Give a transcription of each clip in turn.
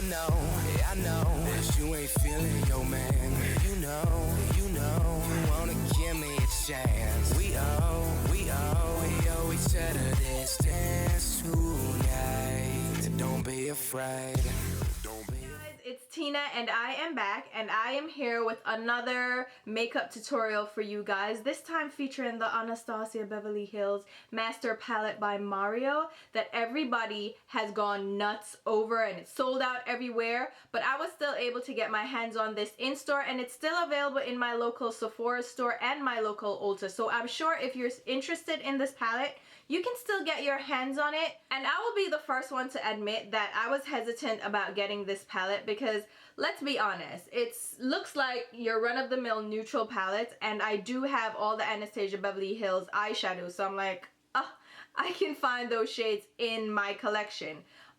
I know that you ain't feeling your man. You know, you wanna give me a chance. We owe each other this dance tonight. Don't be afraid. It's Tina and I am back, and I am here with another makeup tutorial for you guys, this time featuring the Anastasia Beverly Hills Master Palette by Mario that everybody has gone nuts over, and it's sold out everywhere, but I was still able to get my hands on this in store, and it's still available in my local Sephora store and my local Ulta. So I'm sure if you're interested in this palette, you can still get your hands on it. And I will be the first one to admit that I was hesitant about getting this palette because, let's be honest, it looks like your run-of-the-mill neutral palette, and I do have all the Anastasia Beverly Hills eyeshadows, so I'm like, oh, I can find those shades in my collection.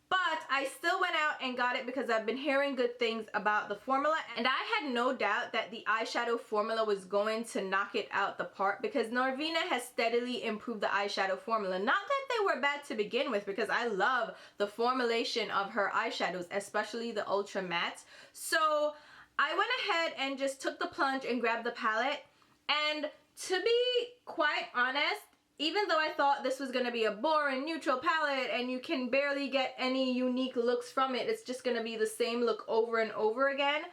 But I still went out and got it because I've been hearing good things about the formula, and I had no doubt that the eyeshadow formula was going to knock it out the park because Norvina has steadily improved the eyeshadow formula. Not that they were bad to begin with, because I love the formulation of her eyeshadows, especially the ultra matte. So I went ahead and just took the plunge and grabbed the palette, and to be quite honest, even though I thought this was going to be a boring neutral palette and you can barely get any unique looks from it, it's just going to be the same look over and over again,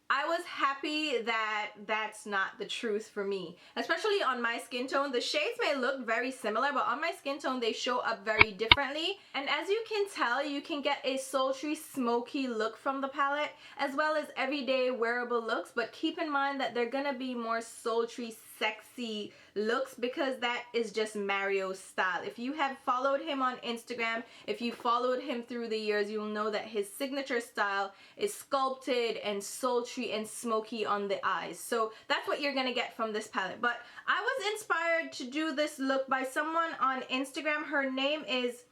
I was happy that that's not the truth for me. Especially on my skin tone. The shades may look very similar, but on my skin tone they show up very differently. And as you can tell, you can get a sultry, smoky look from the palette, as well as everyday wearable looks, but keep in mind that they're gonna be more sultry, sexy looks because that is just Mario's style. If you have followed him on Instagram, if you followed him through the years, you'll know that his signature style is sculpted and sultry and smoky on the eyes. So that's what you're gonna get from this palette. But I was inspired to do this look by someone on Instagram. Her name is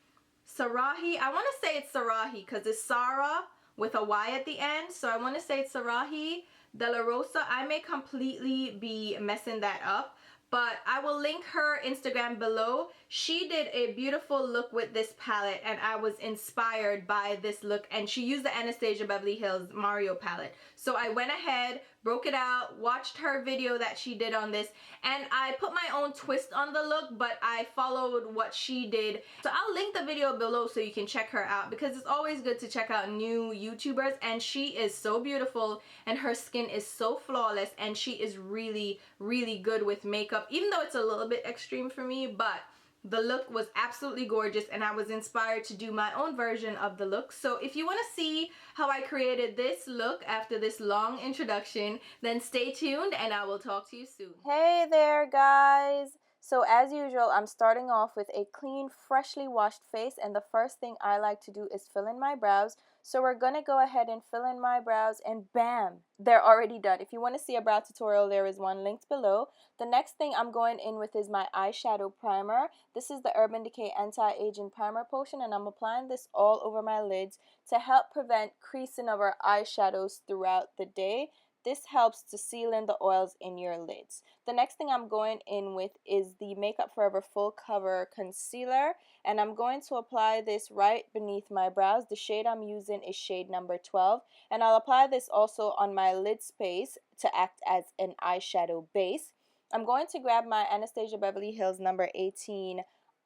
Sarahy. I want to say it's Sarahy because it's Sarah with a Y at the end. So I want to say it's Sarahy Delarosa. I may completely be messing that up, but I will link her Instagram below. She did a beautiful look with this palette, and I was inspired by this look, and she used the Anastasia Beverly Hills Mario palette. So I went ahead, broke it out, watched her video that she did on this, and I put my own twist on the look, but I followed what she did. So I'll link the video below so you can check her out, because it's always good to check out new YouTubers, and she is so beautiful, and her skin is so flawless, and she is really, really good with makeup, even though it's a little bit extreme for me, but the look was absolutely gorgeous, and I was inspired to do my own version of the look. So if you want to see how I created this look after this long introduction, then stay tuned and I will talk to you soon. Hey there, guys! So as usual, I'm starting off with a clean, freshly washed face, and the first thing I like to do is fill in my brows. So we're gonna go ahead and fill in my brows, and bam, they're already done. If you want to see a brow tutorial, there is one linked below. The next thing I'm going in with is my eyeshadow primer. This is the Urban Decay Anti-Aging Primer Potion, and I'm applying this all over my lids to help prevent creasing of our eyeshadows throughout the day. This helps to seal in the oils in your lids. The next thing I'm going in with is the Makeup Forever Full Cover Concealer, and I'm going to apply this right beneath my brows. The shade I'm using is shade number 12, and I'll apply this also on my lid space to act as an eyeshadow base. I'm going to grab my Anastasia Beverly Hills number 18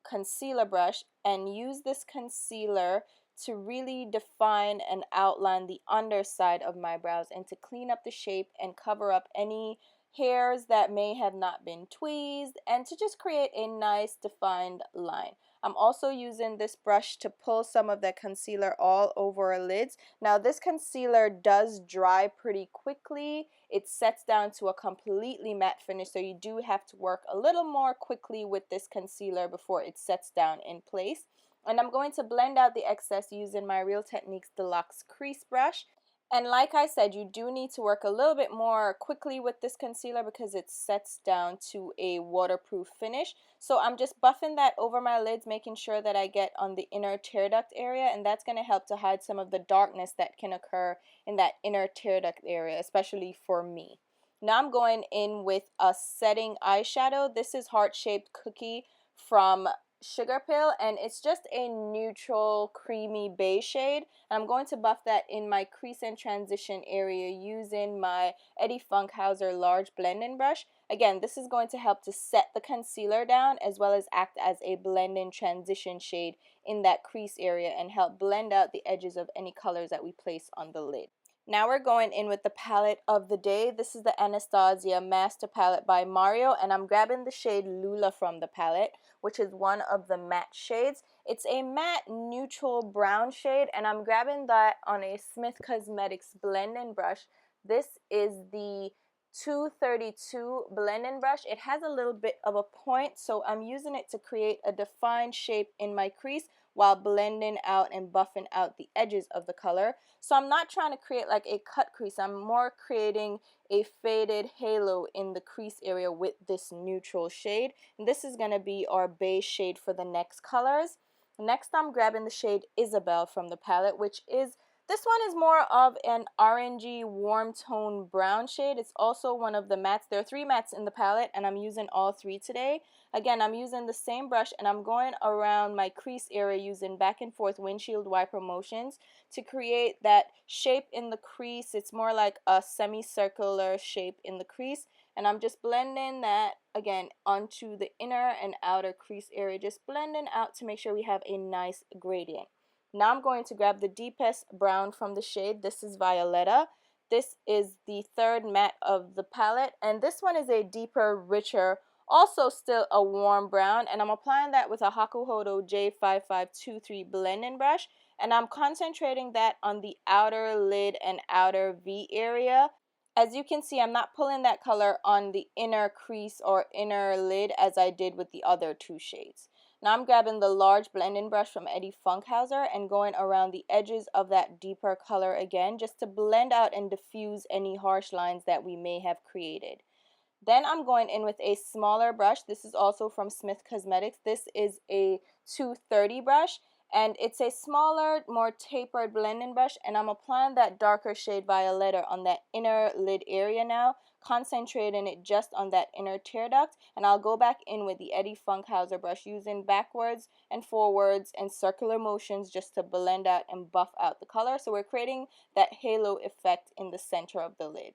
concealer brush and use this concealer to really define and outline the underside of my brows and to clean up the shape and cover up any hairs that may have not been tweezed, and to just create a nice defined line. I'm also using this brush to pull some of the concealer all over our lids. Now this concealer does dry pretty quickly. It sets down to a completely matte finish, so you do have to work a little more quickly with this concealer before it sets down in place. And I'm going to blend out the excess using my Real Techniques Deluxe Crease Brush. And like I said, you do need to work a little bit more quickly with this concealer because it sets down to a waterproof finish. So I'm just buffing that over my lids, making sure that I get on the inner tear duct area, and that's going to help to hide some of the darkness that can occur in that inner tear duct area, especially for me. Now I'm going in with a setting eyeshadow. This is Heart Shaped Cookie from Sugarpill, and it's just a neutral creamy beige shade. And I'm going to buff that in my crease and transition area using my Eddie Funkhauser large blending brush. Again, this is going to help to set the concealer down as well as act as a blend-in transition shade in that crease area and help blend out the edges of any colors that we place on the lid. Now we're going in with the palette of the day. This is the Anastasia Master Palette by Mario, and I'm grabbing the shade Lula from the palette, which is one of the matte shades. It's a matte neutral brown shade, and I'm grabbing that on a Smith Cosmetics blending brush. This is the 232 blending brush. It has a little bit of a point, so I'm using it to create a defined shape in my crease while blending out and buffing out the edges of the color. So I'm not trying to create like a cut crease. I'm more creating a faded halo in the crease area with this neutral shade. And this is going to be our base shade for the next colors. Next, I'm grabbing the shade Isabel from the palette, which is, this one is more of an orangey warm tone brown shade. It's also one of the mattes. There are 3 mattes in the palette, and I'm using all 3 today. Again, I'm using the same brush, and I'm going around my crease area using back and forth windshield wiper motions to create that shape in the crease. It's more like a semicircular shape in the crease, and I'm just blending that again onto the inner and outer crease area, just blending out to make sure we have a nice gradient. Now I'm going to grab the deepest brown from the shade. This is Violeta. This is the 3rd matte of the palette, and this one is a deeper, richer, also still a warm brown, and I'm applying that with a Hakuhodo J5523 blending brush, and I'm concentrating that on the outer lid and outer V area. As you can see, I'm not pulling that color on the inner crease or inner lid as I did with the other 2 shades. Now I'm grabbing the large blending brush from Eddie Funkhauser and going around the edges of that deeper color again, just to blend out and diffuse any harsh lines that we may have created. Then I'm going in with a smaller brush. This is also from Smith Cosmetics. This is a 230 brush, and it's a smaller, more tapered blending brush, and I'm applying that darker shade Violeta on that inner lid area now, concentrating it just on that inner tear duct, and I'll go back in with the Eddie Funkhauser brush using backwards and forwards and circular motions just to blend out and buff out the color. So we're creating that halo effect in the center of the lid.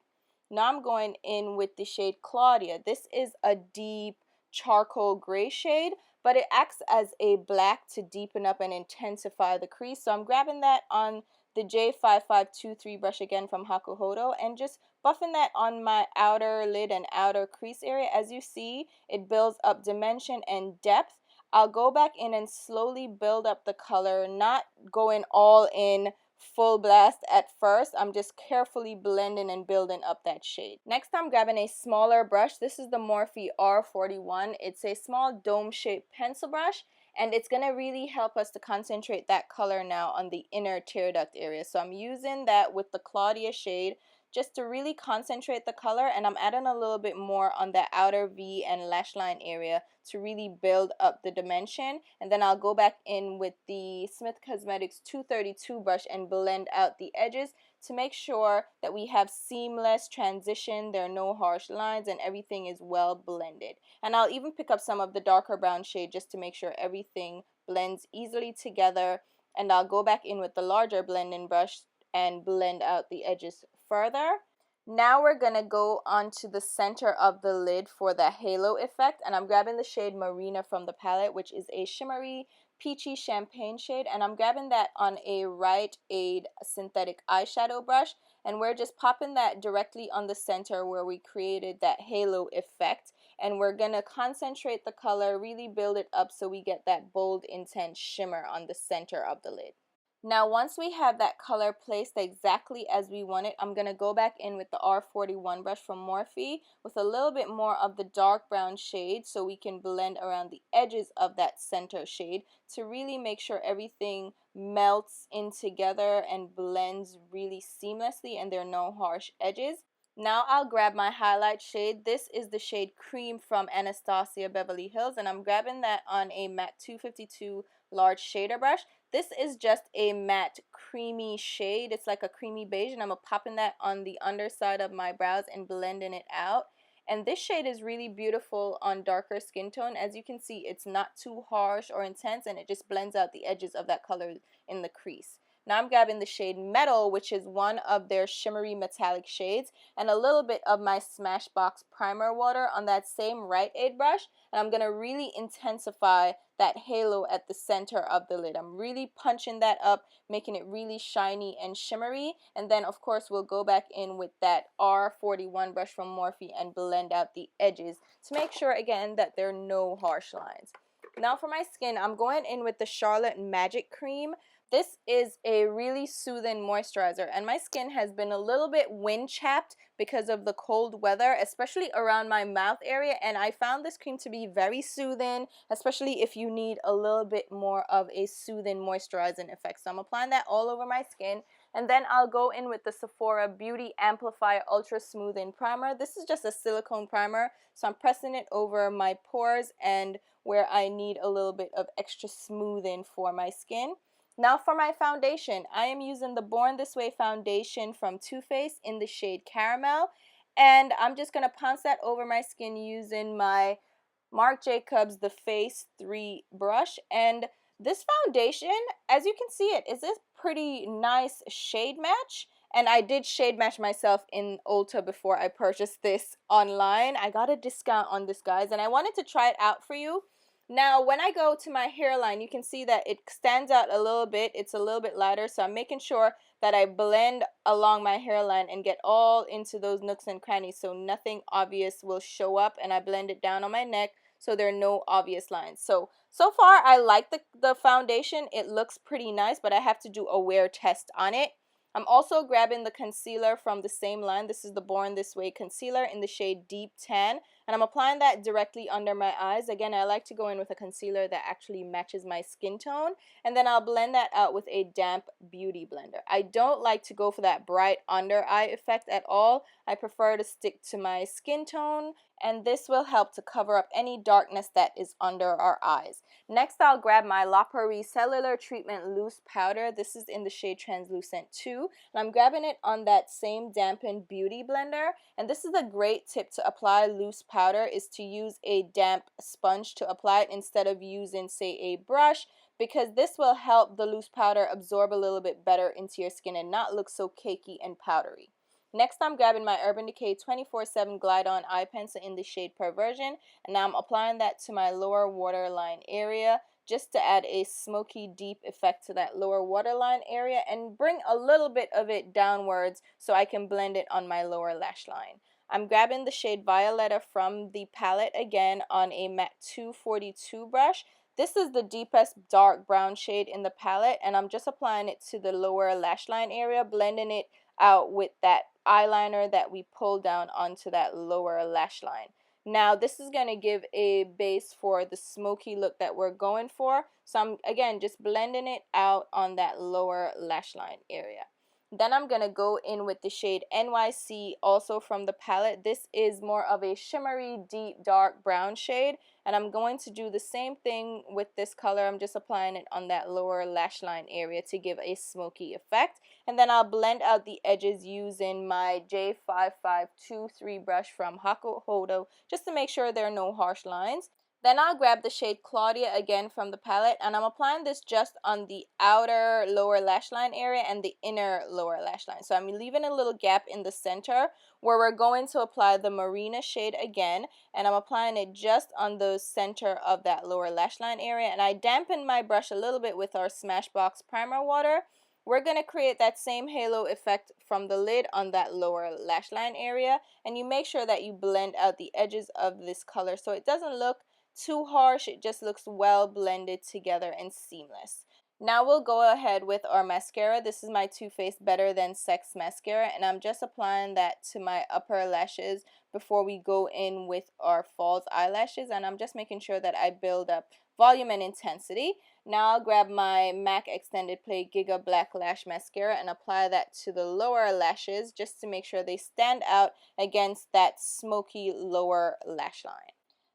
Now I'm going in with the shade Claudia. This is a deep charcoal gray shade, but it acts as a black to deepen up and intensify the crease. So I'm grabbing that on the J5523 brush again from Hakuhodo and just buffing that on my outer lid and outer crease area. As you see, it builds up dimension and depth. I'll go back in and slowly build up the color, not going all in full blast at first. I'm just carefully blending and building up that shade. Next, I'm grabbing a smaller brush. This is the Morphe R41. It's a small dome-shaped pencil brush, and it's going to really help us to concentrate that color now on the inner tear duct area. So I'm using that with the Claudia shade just to really concentrate the color, and I'm adding a little bit more on the outer V and lash line area to really build up the dimension. And then I'll go back in with the Smith Cosmetics 232 brush and blend out the edges to make sure that we have seamless transition, there are no harsh lines, and everything is well blended. And I'll even pick up some of the darker brown shade just to make sure everything blends easily together. And I'll go back in with the larger blending brush and blend out the edges further. Now we're going to go onto the center of the lid for the halo effect, and I'm grabbing the shade Marina from the palette, which is a shimmery peachy champagne shade, and I'm grabbing that on a Rite Aid synthetic eyeshadow brush, and we're just popping that directly on the center where we created that halo effect, and we're going to concentrate the color, really build it up so we get that bold, intense shimmer on the center of the lid. Now once we have that color placed exactly as we want it, I'm going to go back in with the R41 brush from Morphe with a little bit more of the dark brown shade so we can blend around the edges of that center shade to really make sure everything melts in together and blends really seamlessly and there are no harsh edges. Now I'll grab my highlight shade. This is the shade Cream from Anastasia Beverly Hills, and I'm grabbing that on a matte 252 large shader brush. This is just a matte creamy shade. It's like a creamy beige, and I'm popping that on the underside of my brows and blending it out. And this shade is really beautiful on darker skin tone. As you can see, it's not too harsh or intense, and it just blends out the edges of that color in the crease. Now I'm grabbing the shade Metal, which is one of their shimmery metallic shades, and a little bit of my Smashbox primer water on that same Rite Aid brush, and I'm going to really intensify that halo at the center of the lid. I'm really punching that up, making it really shiny and shimmery, and then of course we'll go back in with that R41 brush from Morphe and blend out the edges to make sure again that there are no harsh lines. Now for my skin, I'm going in with the Charlotte Magic Cream. This is a really soothing moisturizer, and my skin has been a little bit wind chapped because of the cold weather, especially around my mouth area, and I found this cream to be very soothing, especially if you need a little bit more of a soothing moisturizing effect. So I'm applying that all over my skin, and then I'll go in with the Sephora Beauty Amplify Ultra Smoothing Primer. This is just a silicone primer, so I'm pressing it over my pores and where I need a little bit of extra smoothing for my skin. Now for my foundation, I am using the Born This Way foundation from Too Faced in the shade Caramel, and I'm just going to pounce that over my skin using my Marc Jacobs The Face 3 brush. And this foundation, as you can see, it is a pretty nice shade match, and I did shade match myself in Ulta before I purchased this online. I got a discount on this, guys, and I wanted to try it out for you. Now, when I go to my hairline, you can see that it stands out a little bit. It's a little bit lighter, so I'm making sure that I blend along my hairline and get all into those nooks and crannies so nothing obvious will show up, and I blend it down on my neck so there are no obvious lines. So far, I like the foundation. It looks pretty nice, but I have to do a wear test on it. I'm also grabbing the concealer from the same line. This is the Born This Way concealer in the shade Deep Tan, and I'm applying that directly under my eyes. Again, I like to go in with a concealer that actually matches my skin tone, and then I'll blend that out with a damp beauty blender. I don't like to go for that bright under eye effect at all. I prefer to stick to my skin tone, and this will help to cover up any darkness that is under our eyes. Next, I'll grab my La Prairie Cellular Treatment Loose Powder. This is in the shade Translucent 2, and I'm grabbing it on that same dampened beauty blender. And this is a great tip to apply loose powder, is to use a damp sponge to apply it instead of using, say, a brush, because this will help the loose powder absorb a little bit better into your skin and not look so cakey and powdery. Next, I'm grabbing my Urban Decay 24/7 Glide On Eye Pencil in the shade Perversion, and now I'm applying that to my lower waterline area just to add a smoky deep effect to that lower waterline area and bring a little bit of it downwards so I can blend it on my lower lash line. I'm grabbing the shade Violeta from the palette again on a MAC 242 brush. This is the deepest dark brown shade in the palette, and I'm just applying it to the lower lash line area, blending it out with that eyeliner that we pulled down onto that lower lash line. Now this is going to give a base for the smoky look that we're going for, so I'm again just blending it out on that lower lash line area. Then I'm going to go in with the shade NYC, also from the palette. This is more of a shimmery deep dark brown shade, and I'm going to do the same thing with this color. I'm just applying it on that lower lash line area to give a smoky effect, and then I'll blend out the edges using my J5523 brush from Hakuhodo just to make sure there are no harsh lines. Then I'll grab the shade Claudia again from the palette, and I'm applying this just on the outer lower lash line area and the inner lower lash line. So I'm leaving a little gap in the center where we're going to apply the Marina shade again, and I'm applying it just on the center of that lower lash line area. And I dampened my brush a little bit with our Smashbox primer water. We're going to create that same halo effect from the lid on that lower lash line area, and you make sure that you blend out the edges of this color so it doesn't look too harsh. It just looks well blended together and seamless. Now we'll go ahead with our mascara. This is my Too Faced Better Than Sex mascara, and I'm just applying that to my upper lashes before we go in with our false eyelashes, and I'm just making sure that I build up volume and intensity. Now I'll grab my MAC Extended Play Giga Black Lash Mascara and apply that to the lower lashes just to make sure they stand out against that smoky lower lash line.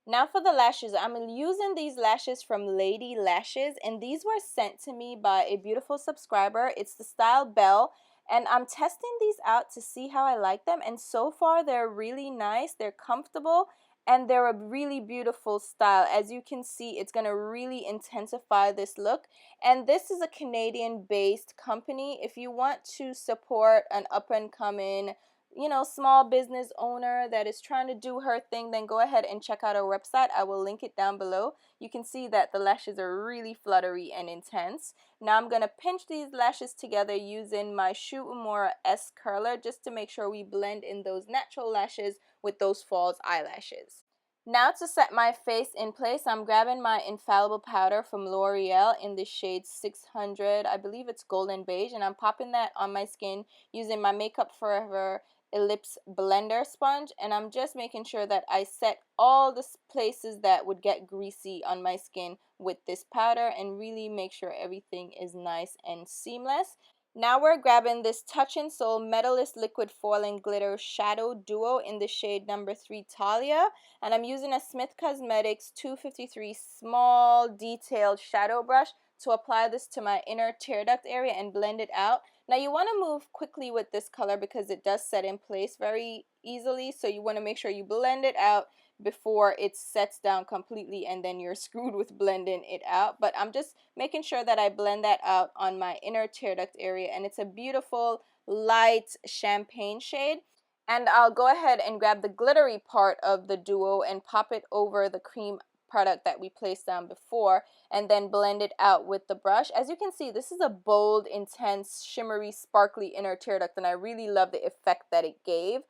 Now for the lashes, I'm using these lashes from Lady Lashes, and these were sent to me by a beautiful subscriber. It's the style Belle, And I'm testing these out to see how I like them, and so far they're really nice, they're comfortable, and they're a really beautiful style. As you can see, it's going to really intensify this look. And this is a Canadian based company. If you want to support an up and coming, you know, small business owner that is trying to do her thing, then go ahead and check out our website. I will link it down below. You can see that the lashes are really fluttery and intense. Now I'm going to pinch these lashes together using my Shu Uemura S curler just to make sure we blend in those natural lashes with those false eyelashes. Now to set my face in place, I'm grabbing my Infallible powder from L'Oreal in the shade 600. I believe it's golden beige, and I'm popping that on my skin using my Makeup Forever Ellipse blender sponge, and I'm just making sure that I set all the places that would get greasy on my skin with this powder and really make sure everything is nice and seamless. Now we're grabbing this Touch in Soul Metalist Liquid Foil and Glitter Shadow Duo in the shade number 3 Talia, and I'm using a Smith Cosmetics 253 small detailed shadow brush to apply this to my inner tear duct area and blend it out. Now you want to move quickly with this color because it does set in place very easily, so you want to make sure you blend it out before it sets down completely and then you're screwed with blending it out. But I'm just making sure that I blend that out on my inner tear duct area, and it's a beautiful light champagne shade. And I'll go ahead and grab the glittery part of the duo and pop it over the cream product that we placed down before, and then blend it out with the brush. As you can see, this is a bold, intense, shimmery, sparkly inner tear duct, and I really love the effect that it gave.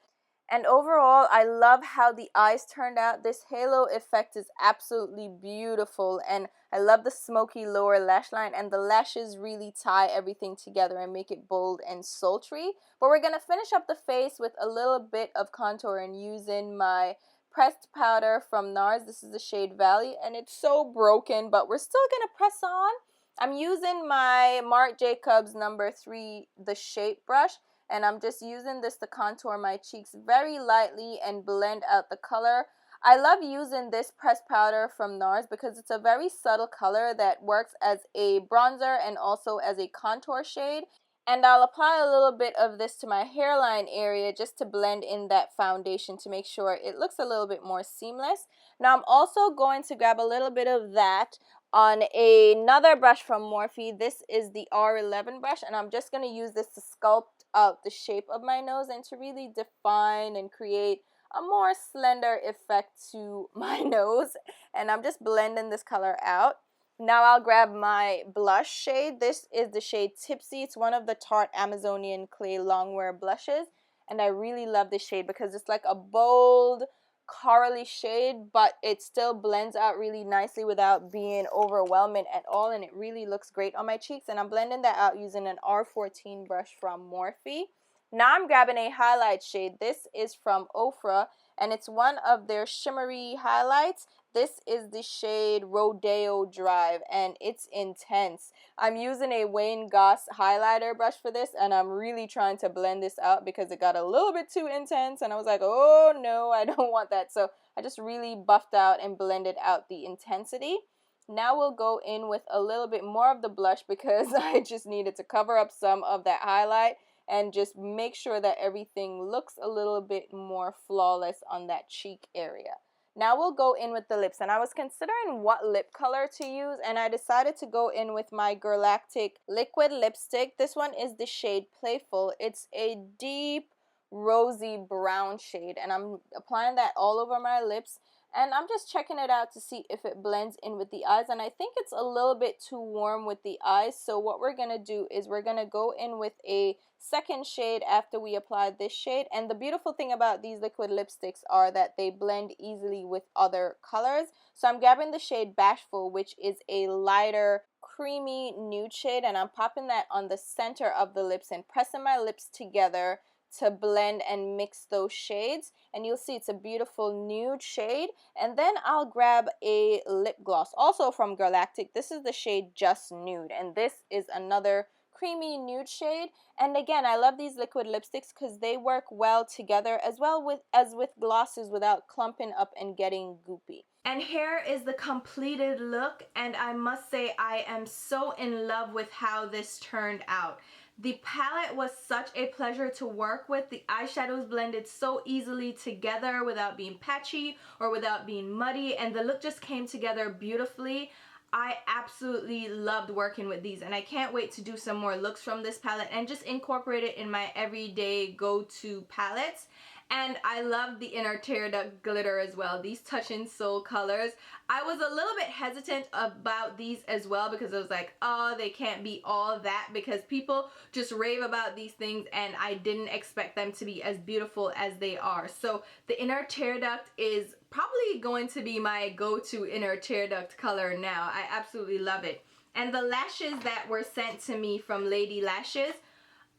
And overall, I love how the eyes turned out. This halo effect is absolutely beautiful, and I love the smoky lower lash line, and the lashes really tie everything together and make it bold and sultry. But we're going to finish up the face with a little bit of contour and using my pressed powder from NARS. This is the shade Valley, and it's so broken, but we're still going to press on. I'm using my Marc Jacobs number 3, the shape brush, and I'm just using this to contour my cheeks very lightly and blend out the color. I love using this pressed powder from NARS because it's a very subtle color that works as a bronzer and also as a contour shade. And I'll apply a little bit of this to my hairline area just to blend in that foundation to make sure it looks a little bit more seamless. Now I'm also going to grab a little bit of that on another brush from Morphe. This is the R11 brush, and I'm just going to use this to sculpt out the shape of my nose and to really define and create a more slender effect to my nose. And I'm just blending this color out. Now I'll grab my blush shade. This is the shade Tipsy. It's one of the Tarte Amazonian Clay Longwear blushes, and I really love this shade because it's like a bold corally shade, but it still blends out really nicely without being overwhelming at all, and it really looks great on my cheeks. And I'm blending that out using an R14 brush from Morphe. Now I'm grabbing a highlight shade. This is from Ofra, and it's one of their shimmery highlights. This is the shade Rodeo Drive, and it's intense. I'm using a Wayne Goss highlighter brush for this, and I'm really trying to blend this out because it got a little bit too intense, and I was like, oh no, I don't want that. So I just really buffed out and blended out the intensity. Now we'll go in with a little bit more of the blush because I just needed to cover up some of that highlight and just make sure that everything looks a little bit more flawless on that cheek area. Now we'll go in with the lips, and I was considering what lip color to use, and I decided to go in with my Girlactic liquid lipstick. This one is the shade Playful. It's a deep rosy brown shade, and I'm applying that all over my lips, and I'm just checking it out to see if it blends in with the eyes. And I think it's a little bit too warm with the eyes, so what we're gonna do is we're gonna go in with a second shade after we apply this shade. And the beautiful thing about these liquid lipsticks are that they blend easily with other colors. So I'm grabbing the shade Bashful, which is a lighter creamy nude shade, and I'm popping that on the center of the lips and pressing my lips together to blend and mix those shades. And you'll see it's a beautiful nude shade. And then I'll grab a lip gloss also from Girlactic. This is the shade Just Nude, and this is another creamy nude shade. And again, I love these liquid lipsticks because they work well together as well as with glosses without clumping up and getting goopy. And here is the completed look, and I must say I am so in love with how this turned out. The palette was such a pleasure to work with. The eyeshadows blended so easily together without being patchy or without being muddy, and the look just came together beautifully. I absolutely loved working with these, and I can't wait to do some more looks from this palette and just incorporate it in my everyday go-to palettes. And I love the inner tear duct glitter as well. These Touch in Soul colors. I was a little bit hesitant about these as well because I was like, oh, they can't be all that, because people just rave about these things and I didn't expect them to be as beautiful as they are. So the inner tear duct is probably going to be my go-to inner tear duct color now. I absolutely love it. And the lashes that were sent to me from Lady Lashes,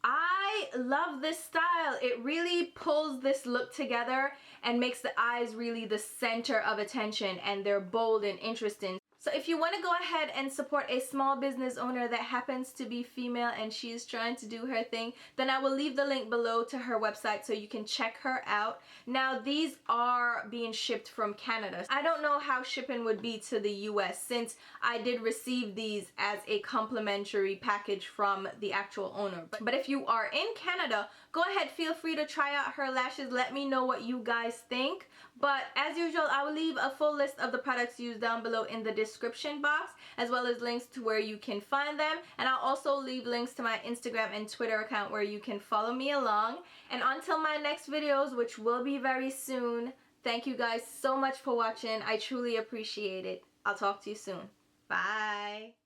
I love this style. It really pulls this look together and makes the eyes really the center of attention, and they're bold and interesting. So if you want to go ahead and support a small business owner that happens to be female and she is trying to do her thing, then I will leave the link below to her website so you can check her out. Now, these are being shipped from Canada. I don't know how shipping would be to the US, since I did receive these as a complimentary package from the actual owner. But if you are in Canada, go ahead, feel free to try out her lashes. Let me know what you guys think. But as usual, I will leave a full list of the products used down below in the description box, as well as links to where you can find them. And I'll also leave links to my Instagram and Twitter account where you can follow me along. And until my next videos, which will be very soon, thank you guys so much for watching. I truly appreciate it. I'll talk to you soon. Bye.